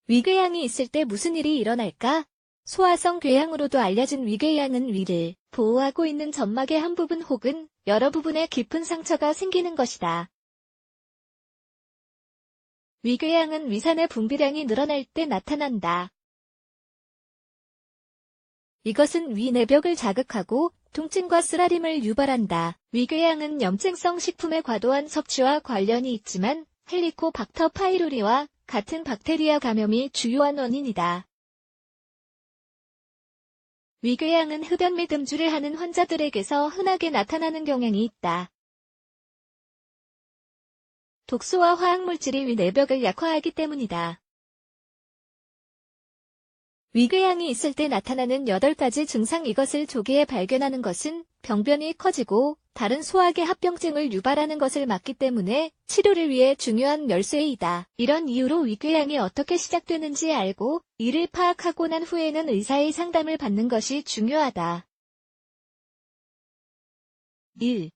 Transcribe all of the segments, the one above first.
위궤양이 있을 때 무슨 일이 일어날까? 소화성 궤양으로도 알려진 위궤양은 위를 보호하고 있는 점막의 한 부분 혹은 여러 부분에 깊은 상처가 생기는 것이다. 위궤양은 위산의 분비량이 늘어날 때 나타난다. 이것은 위 내벽을 자극하고 통증과 쓰라림을 유발한다. 위궤양은 염증성 식품의 과도한 섭취와 관련이 있지만 헬리코박터 파이로리와 같은 박테리아 감염이 주요한 원인이다. 위궤양은 흡연 및 음주를 하는 환자들에게서 흔하게 나타나는 경향이 있다. 독소와 화학물질이 위 내벽을 약화하기 때문이다. 위궤양이 있을 때 나타나는 8가지 증상. 이것을 조기에 발견하는 것은 병변이 커지고 다른 소화계 합병증을 유발하는 것을 막기 때문에 치료를 위해 중요한 열쇠이다. 이런 이유로 위궤양이 어떻게 시작되는지 알고 이를 파악하고 난 후에는 의사의 상담을 받는 것이 중요하다. 1.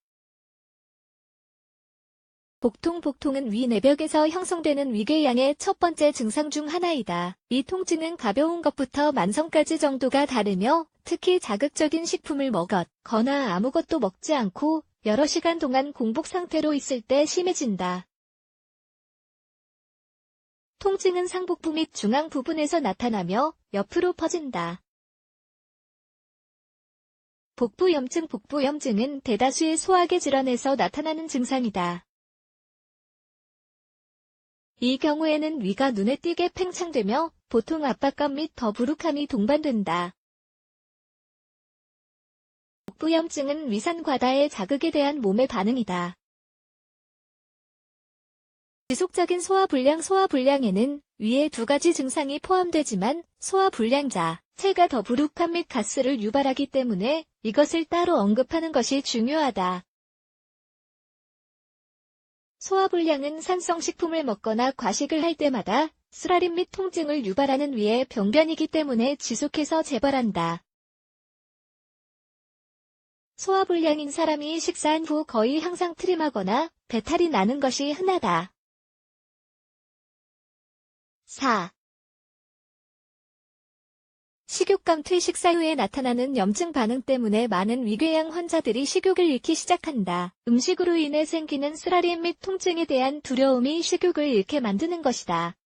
복통은 위 내벽에서 형성되는 위궤양의 첫 번째 증상 중 하나이다. 이 통증은 가벼운 것부터 만성까지 정도가 다르며 특히 자극적인 식품을 먹거나 아무것도 먹지 않고 여러 시간 동안 공복 상태로 있을 때 심해진다. 통증은 상복부 및 중앙 부분에서 나타나며 옆으로 퍼진다. 복부염증은 대다수의 소화계 질환에서 나타나는 증상이다. 이 경우에는 위가 눈에 띄게 팽창되며 보통 압박감 및 더부룩함이 동반된다. 복부염증은 위산 과다의 자극에 대한 몸의 반응이다. 지속적인 소화불량에는 위에 2가지 증상이 포함되지만 소화불량자체가 더부룩함 및 가스를 유발하기 때문에 이것을 따로 언급하는 것이 중요하다. 소화불량은 산성식품을 먹거나 과식을 할 때마다 쓰라림 및 통증을 유발하는 위의 병변이기 때문에 지속해서 재발한다. 소화불량인 사람이 식사한 후 거의 항상 트림하거나 배탈이 나는 것이 흔하다. 4. 식욕감 퇴식 식사 후에 나타나는 염증 반응 때문에 많은 위궤양 환자들이 식욕을 잃기 시작한다. 음식으로 인해 생기는 쓰라림 및 통증에 대한 두려움이 식욕을 잃게 만드는 것이다.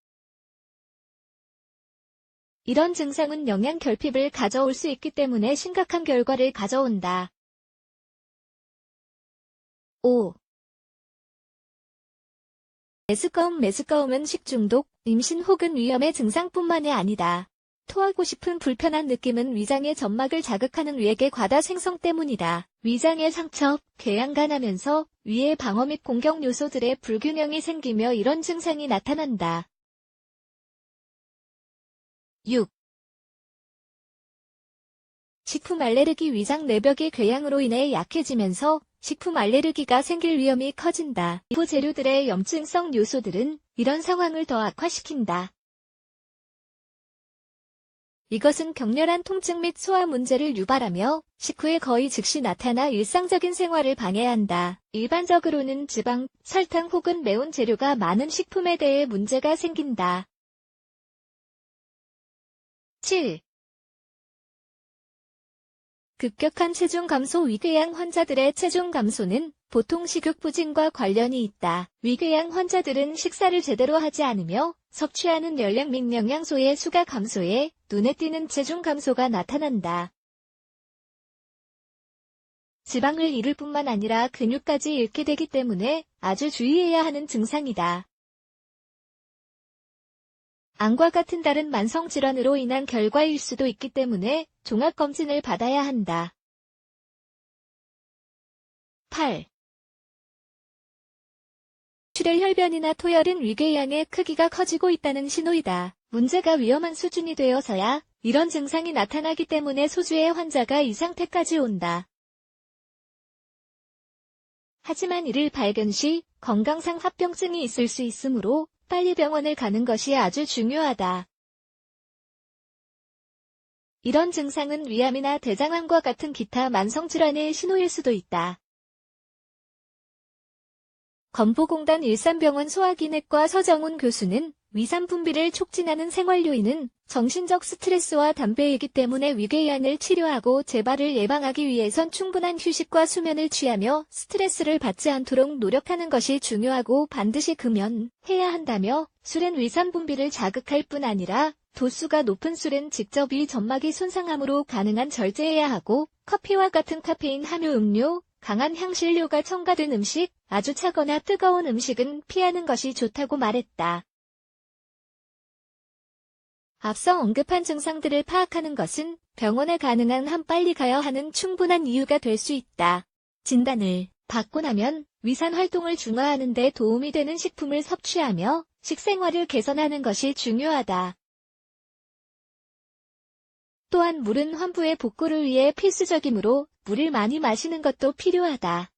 이런 증상은 영양 결핍을 가져올 수 있기 때문에 심각한 결과를 가져온다. 5. 메스꺼움은 식중독, 임신 혹은 위염의 증상뿐만이 아니다. 토하고 싶은 불편한 느낌은 위장의 점막을 자극하는 위액의 과다 생성 때문이다. 위장의 상처, 궤양가 나면서 위의 방어 및 공격 요소들의 불균형이 생기며 이런 증상이 나타난다. 6. 식품 알레르기 위장 내벽이 궤양으로 인해 약해지면서 식품 알레르기가 생길 위험이 커진다. 일부 재료들의 염증성 요소들은 이런 상황을 더 악화시킨다. 이것은 격렬한 통증 및 소화 문제를 유발하며 식후에 거의 즉시 나타나 일상적인 생활을 방해한다. 일반적으로는 지방, 설탕 혹은 매운 재료가 많은 식품에 대해 문제가 생긴다. 7. 급격한 체중 감소. 위궤양 환자들의 체중 감소는 보통 식욕 부진과 관련이 있다. 위궤양 환자들은 식사를 제대로 하지 않으며 섭취하는 열량 및 영양소의 수가 감소해 눈에 띄는 체중 감소가 나타난다. 지방을 잃을 뿐만 아니라 근육까지 잃게 되기 때문에 아주 주의해야 하는 증상이다. 암과 같은 다른 만성 질환으로 인한 결과일 수도 있기 때문에 종합검진을 받아야 한다. 8. 출혈-혈변이나 토혈은 위궤양의 크기가 커지고 있다는 신호이다. 문제가 위험한 수준이 되어서야 이런 증상이 나타나기 때문에 소수의 환자가 이 상태까지 온다. 하지만 이를 발견 시 건강상 합병증이 있을 수 있으므로 빨리 병원을 가는 것이 아주 중요하다. 이런 증상은 위암이나 대장암과 같은 기타 만성질환의 신호일 수도 있다. 건보공단 일산병원 소화기내과 서정훈 교수는 위산 분비를 촉진하는 생활 요인은 정신적 스트레스와 담배이기 때문에 위궤양을 치료하고 재발을 예방하기 위해선 충분한 휴식과 수면을 취하며 스트레스를 받지 않도록 노력하는 것이 중요하고 반드시 금연해야 한다며 술은 위산 분비를 자극할 뿐 아니라 도수가 높은 술은 직접 위 점막이 손상함으로 가능한 절제해야 하고 커피와 같은 카페인 함유 음료, 강한 향신료가 첨가된 음식, 아주 차거나 뜨거운 음식은 피하는 것이 좋다고 말했다. 앞서 언급한 증상들을 파악하는 것은 병원에 가능한 한 빨리 가야 하는 충분한 이유가 될 수 있다. 진단을 받고 나면 위산 활동을 중화하는 데 도움이 되는 식품을 섭취하며 식생활을 개선하는 것이 중요하다. 또한 물은 환부의 복구를 위해 필수적이므로 물을 많이 마시는 것도 필요하다.